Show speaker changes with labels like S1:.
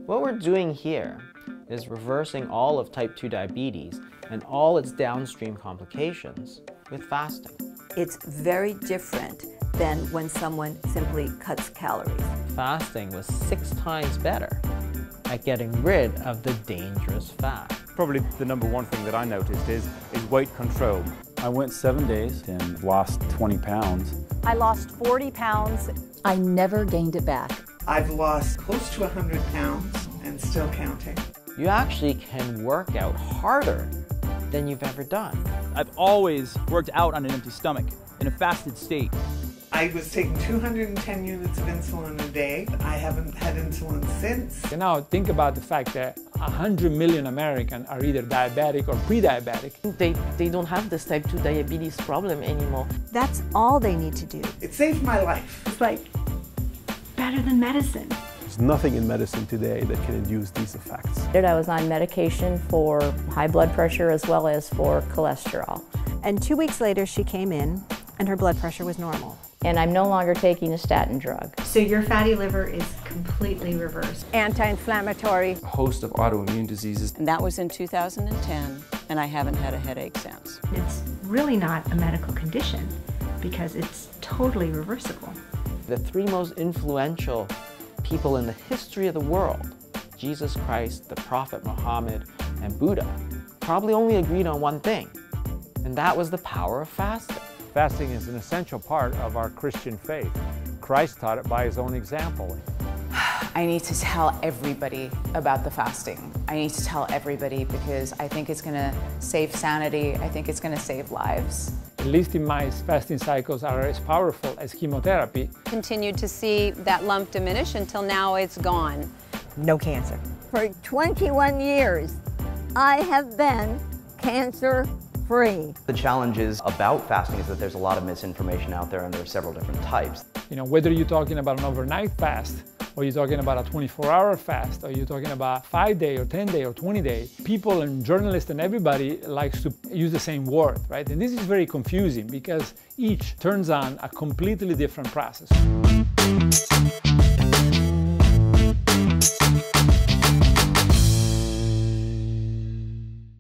S1: What we're doing here is reversing all of type 2 diabetes and all its downstream complications with fasting.
S2: It's very different than when someone simply cuts calories.
S1: Fasting was 6 times better at getting rid of the dangerous fat.
S3: Probably the number one thing that I noticed is weight control.
S4: I went 7 days and lost 20 pounds.
S5: I lost 40 pounds.
S6: I never gained it back.
S7: I've lost close to 100 pounds and still counting.
S1: You actually can work out harder than you've ever done.
S8: I've always worked out on an empty stomach, in a fasted state.
S7: I was taking 210 units of insulin a day. I haven't had insulin since.
S9: Now think about the fact that 100 million Americans are either diabetic or pre-diabetic.
S10: They don't have this type 2 diabetes problem anymore.
S5: That's all they need to do.
S7: It saved my life.
S11: It's like better than medicine.
S12: There's nothing in medicine today that can induce these effects.
S13: I was on medication for high blood pressure as well as for cholesterol.
S5: And 2 weeks later she came in and her blood pressure was normal.
S13: And I'm no longer taking a statin drug.
S11: So your fatty liver is completely reversed.
S5: Anti-inflammatory.
S14: A host of autoimmune diseases.
S2: And that was in 2010, and I haven't had a headache since.
S11: It's really not a medical condition because it's totally reversible.
S1: The 3 most influential people in the history of the world, Jesus Christ, the Prophet Muhammad, and Buddha, probably only agreed on one thing, and that was the power of fasting.
S3: Fasting is an essential part of our Christian faith. Christ taught it by his own example.
S6: I need to tell everybody about the fasting. I need to tell everybody because I think it's going to save sanity. I think it's going to save lives.
S9: At least in my fasting cycles are as powerful as chemotherapy.
S15: Continued to see that lump diminish until now it's gone.
S5: No cancer.
S2: For 21 years, I have been cancer-free.
S16: The challenges about fasting is that there's a lot of misinformation out there and there are several different types.
S9: You know, whether you're talking about an overnight fast, or you're talking about a 24-hour fast, or you're talking about 5-day or 10-day or 20-day, people and journalists and everybody likes to use the same word, right? And this is very confusing because each turns on a completely different process.